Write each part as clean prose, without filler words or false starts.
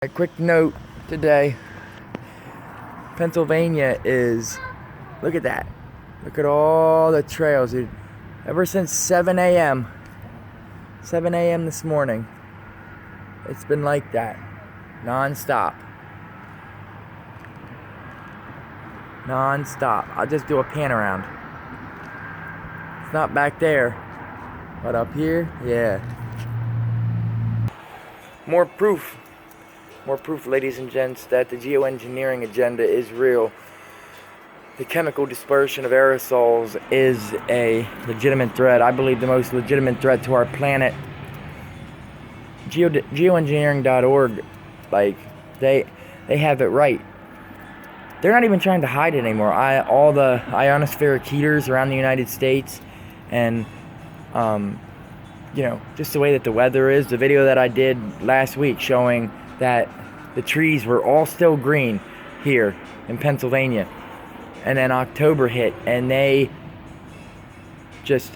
A quick note today, Pennsylvania is, look at that. Look at all the trails, dude. Ever since 7 a.m. this morning, it's been like that. Non-stop. Non-stop. I'll just do a pan around. It's not back there, but up here, yeah. More proof, ladies and gents, that the geoengineering agenda is real. The chemical dispersion of aerosols is a legitimate threat. I believe the most legitimate threat to our planet. Geo-Engineering.org, like, they have it right. They're not even trying to hide it anymore. All the ionospheric heaters around the United States, and you know, just the way that the weather is. The video that I did last week showing that the trees were all still green here in Pennsylvania, and then October hit and they just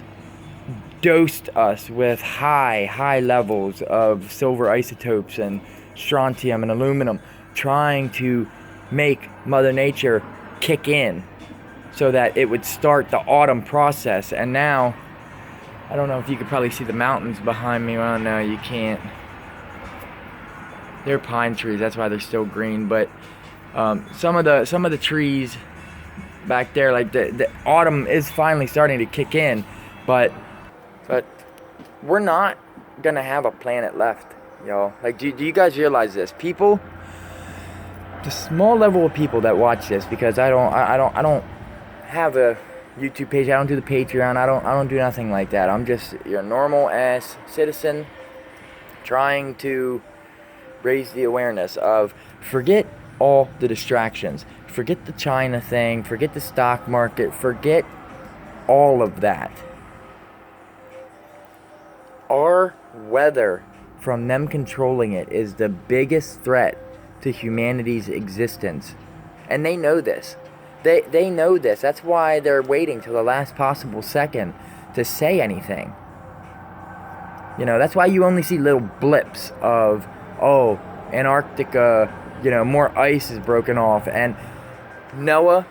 dosed us with high levels of silver isotopes and strontium and aluminum, trying to make Mother Nature kick in so that it would start the autumn process. And now, I don't know if you could probably see the mountains behind me. Well, no, you can't. They're pine trees, that's why they're still green. But some of the trees back there, like the autumn is finally starting to kick in. But we're not gonna have a planet left, y'all. Like, do you guys realize this? People, the small level of people that watch this, because I don't have a YouTube page, I don't do the Patreon, I don't do nothing like that. I'm just your normal ass citizen trying to raise the awareness of, forget all the distractions, forget the China thing, forget the stock market, forget all of that. Our weather, from them controlling it, is the biggest threat to humanity's existence, and they know this. They know this. That's why they're waiting till the last possible second to say anything. You know, that's why you only see little blips of, oh, Antarctica, you know, more ice is broken off. And NOAA,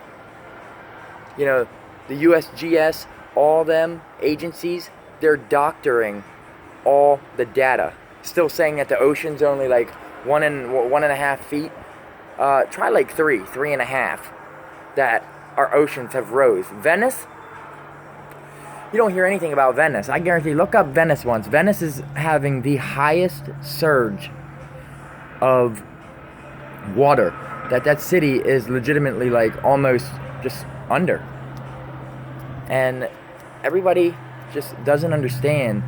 you know, the USGS, all them agencies, they're doctoring all the data. Still saying that the ocean's only like 1.5 feet. Try like 3.5. That our oceans have rose. Venice, you don't hear anything about Venice. I guarantee, look up Venice once. Venice is having the highest surge of water. That city is legitimately like almost just under. And everybody just doesn't understand.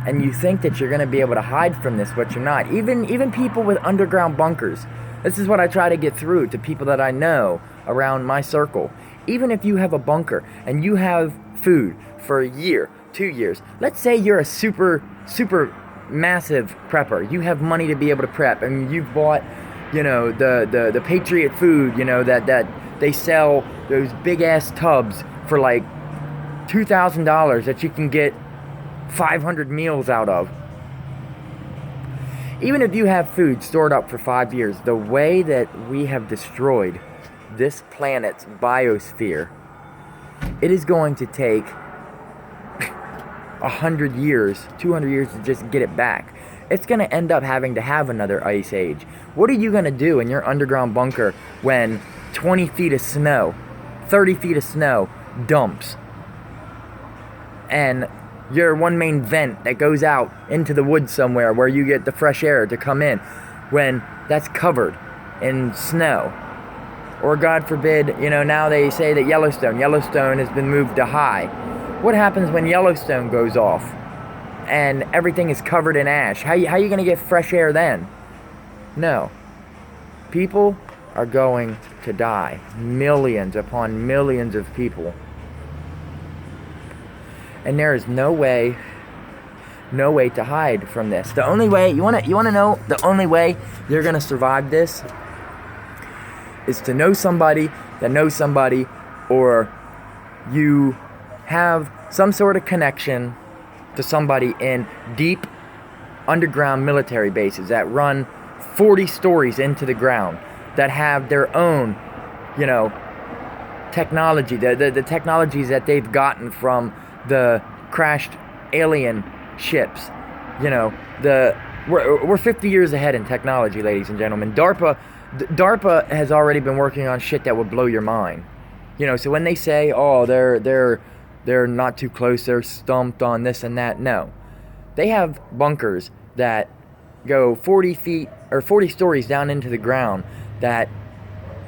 And you think that you're going to be able to hide from this, but you're not. Even people with underground bunkers. This is what I try to get through to people that I know around my circle. Even if you have a bunker and you have food for a year, 2 years, let's say you're a super massive prepper. You have money to be able to prep, and you've bought, you know, the Patriot food, you know, that they sell those big ass tubs for like $2,000 that you can get 500 meals out of. Even if you have food stored up for 5 years, the way that we have destroyed this planet's biosphere, it is going to take 100 years, 200 years to just get it back. It's going to end up having to have another ice age. What are you going to do in your underground bunker when 20 feet of snow, 30 feet of snow dumps, and your one main vent that goes out into the woods somewhere where you get the fresh air to come in, when that's covered in snow? Or God forbid, you know, now they say that Yellowstone has been moved to high. What happens when Yellowstone goes off and everything is covered in ash? How you going to get fresh air then? No. People are going to die. Millions upon millions of people. And there is no way to hide from this. The only way, you wanna know, the only way you're gonna survive this is to know somebody that knows somebody, or you have some sort of connection to somebody in deep underground military bases that run 40 stories into the ground that have their own, you know, technology, the technologies that they've gotten from the crashed alien ships. You know, we're 50 years ahead in technology, ladies and gentlemen. DARPA has already been working on shit that would blow your mind. You know, so when they say, oh, they're not too close, they're stumped on this and that, no. They have bunkers that go 40 feet or 40 stories down into the ground that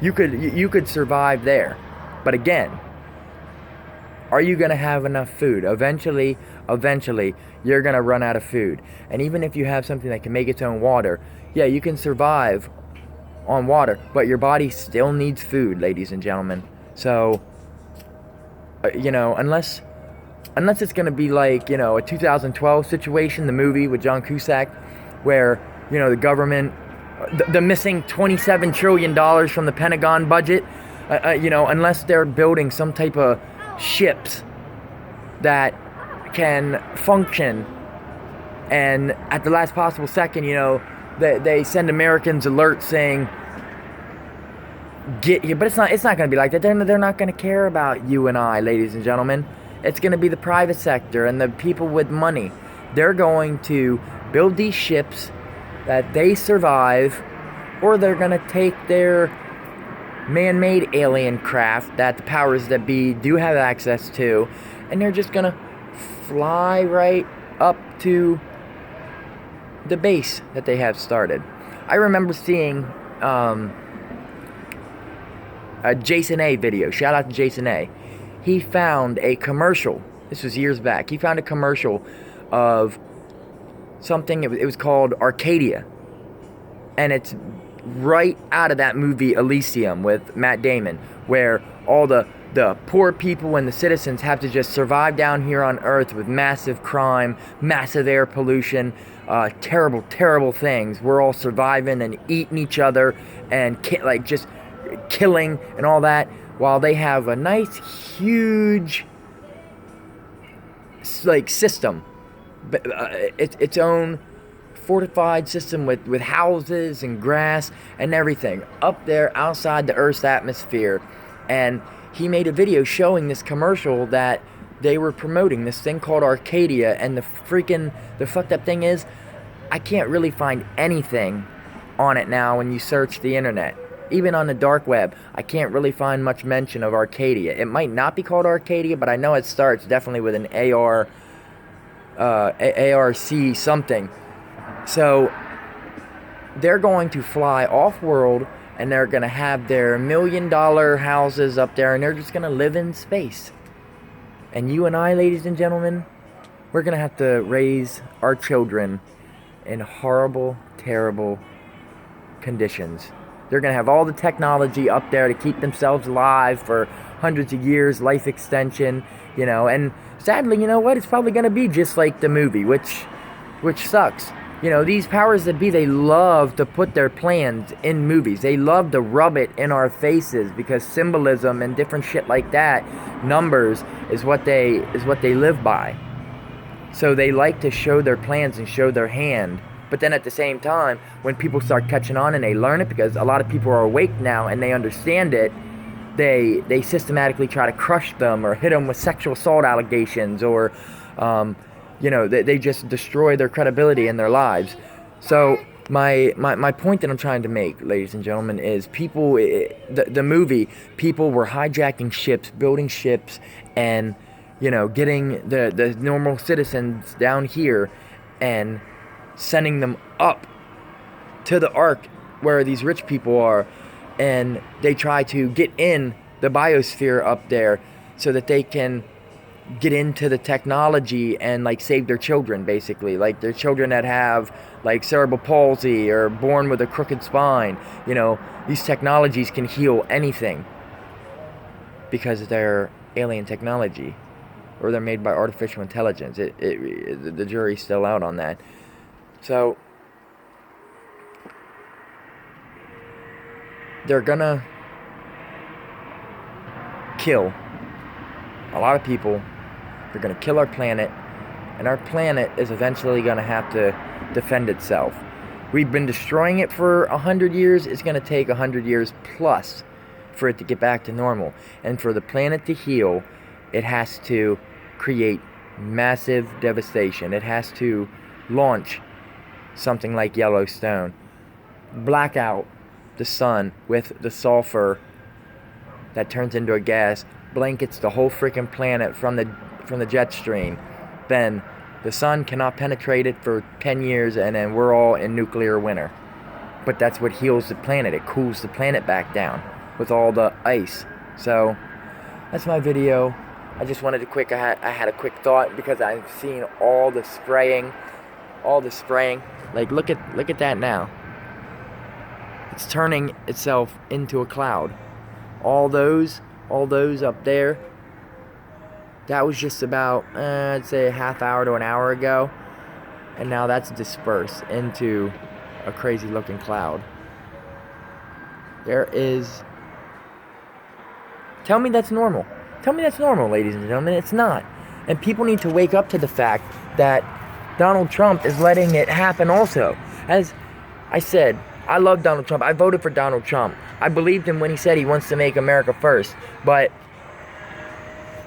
you could survive there. But again, are you going to have enough food? Eventually, you're going to run out of food. And even if you have something that can make its own water, yeah, you can survive on water, but your body still needs food, ladies and gentlemen. So, you know, unless it's going to be like, you know, a 2012 situation, the movie with John Cusack, where, you know, the government, the missing $27 trillion from the Pentagon budget, you know, unless they're building some type of ships that can function, and at the last possible second, you know, they send Americans alerts saying, get here. But it's not going to be like that. They're not going to care about you and I, ladies and gentlemen. It's going to be the private sector and the people with money. They're going to build these ships that they survive, or they're going to take their man-made alien craft that the powers that be do have access to, and they're just going to fly right up to the base that they have started. I remember seeing a Jason A video. Shout out to Jason A. He found a commercial. This was years back. He found a commercial of something. It was called Arcadia, and it's right out of that movie Elysium with Matt Damon, where all the poor people and the citizens have to just survive down here on Earth with massive crime, massive air pollution, terrible things. We're all surviving and eating each other and just killing and all that, while they have a nice huge system, its own fortified system with houses and grass and everything up there outside the Earth's atmosphere. And he made a video showing this commercial that they were promoting, this thing called Arcadia. And the fucked up thing is, I can't really find anything on it now when you search the internet. Even on the dark web, I can't really find much mention of Arcadia. It might not be called Arcadia, but I know it starts definitely with an ARC something. So they're going to fly off-world, and they're going to have their $1 million houses up there, and they're just going to live in space. And you and I, ladies and gentlemen, we're going to have to raise our children in horrible, terrible conditions. They're going to have all the technology up there to keep themselves alive for hundreds of years, life extension, you know. And sadly, you know what? It's probably going to be just like the movie, which sucks. You know, these powers that be, they love to put their plans in movies. They love to rub it in our faces because symbolism and different shit like that, numbers, is what they live by. So they like to show their plans and show their hand. But then at the same time, when people start catching on and they learn it, because a lot of people are awake now and they understand it, they systematically try to crush them or hit them with sexual assault allegations, or you know, they just destroy their credibility in their lives. So my point that I'm trying to make, ladies and gentlemen, is the movie, people were hijacking ships, building ships, and, you know, getting the normal citizens down here and sending them up to the ark where these rich people are, and they try to get in the biosphere up there so that they can get into the technology and save their children, basically, like their children that have cerebral palsy or born with a crooked spine. You know, these technologies can heal anything because they're alien technology, or they're made by artificial intelligence. The jury's still out on that. So they're gonna kill a lot of people. They're gonna kill our planet, and our planet is eventually gonna have to defend itself. We've been destroying it for 100 years. It's going to take 100 years plus for it to get back to normal. And for the planet to heal, it has to create massive devastation. It has to launch something like Yellowstone, black out the sun with the sulfur that turns into a gas, blankets the whole freaking planet from the jet stream. Then the sun cannot penetrate it for 10 years, and then we're all in nuclear winter. But that's what heals the planet. It cools the planet back down with all the ice. So that's my video. I just wanted to I had a quick thought because I've seen all the spraying. Like look at that now. It's turning itself into a cloud. All those up there, that was just about, I'd say a half hour to an hour ago. And now that's dispersed into a crazy looking cloud. Tell me that's normal. Tell me that's normal, ladies and gentlemen. It's not. And people need to wake up to the fact that Donald Trump is letting it happen also. As I said, I love Donald Trump. I voted for Donald Trump. I believed him when he said he wants to make America first. But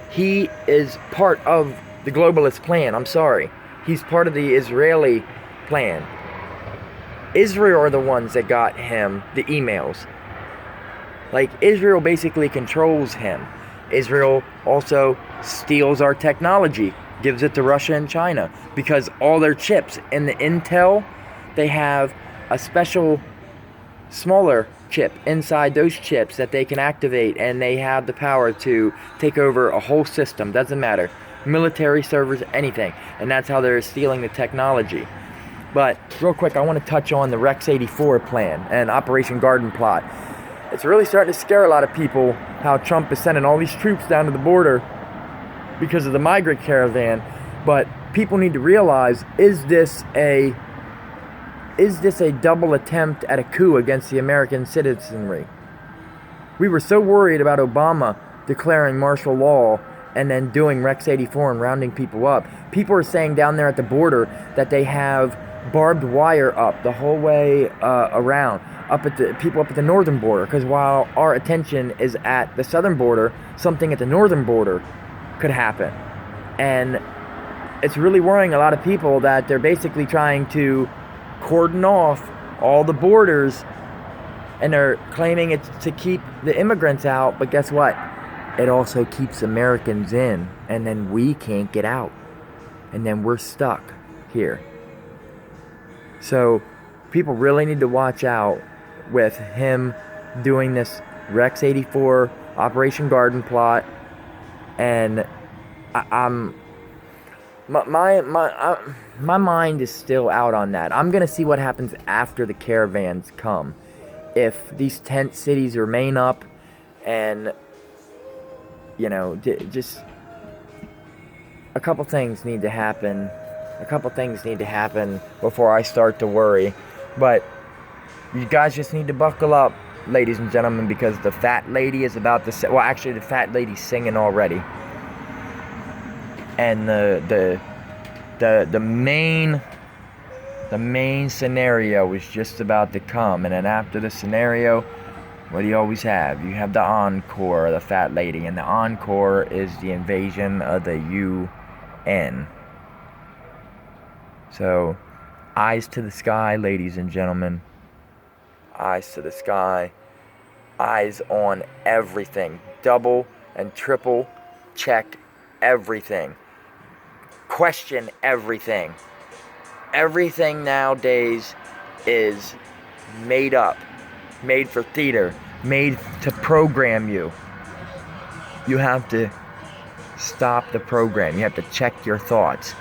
he is part of the globalist plan. I'm sorry. He's part of the Israeli plan. Israel are the ones that got him the emails. Like, Israel basically controls him. Israel also steals our technology, gives it to Russia and China, because all their chips in the Intel, they have a special smaller chip inside those chips that they can activate, and they have the power to take over a whole system. Doesn't matter. Military servers, anything. And that's how they're stealing the technology. But real quick, I want to touch on the Rex 84 plan and Operation Garden Plot. It's really starting to scare a lot of people how Trump is sending all these troops down to the border because of the migrant caravan. But people need to realize, is this a double attempt at a coup against the American citizenry? We were so worried about Obama declaring martial law and then doing Rex 84 and rounding people up. People are saying down there at the border that they have barbed wire up the whole way around, people up at the northern border, because while our attention is at the southern border, something at the northern border could happen. And it's really worrying a lot of people that they're basically trying to cordon off all the borders, and they're claiming it's to keep the immigrants out, but guess what? It also keeps Americans in, and then we can't get out, and then we're stuck here. So people really need to watch out with him doing this Rex 84 Operation Garden Plot, and my mind is still out on that. I'm gonna see what happens after the caravans come. If these tent cities remain up, and just a couple things need to happen. Before I start to worry. But you guys just need to buckle up, ladies and gentlemen, because the fat lady is about to well, actually the fat lady's singing already. And the main scenario is just about to come. And then after the scenario, what do you always have? You have the encore, the fat lady, and the encore is the invasion of the UN. So, eyes to the sky, ladies and gentlemen. Eyes to the sky. Eyes on everything. Double and triple check everything. Question everything. Everything nowadays is made up. Made for theater. Made to program you. You have to stop the program. You have to check your thoughts.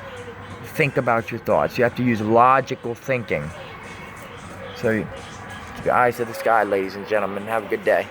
Think about your thoughts. You have to use logical thinking. So, keep your eyes to the sky, ladies and gentlemen. Have a good day.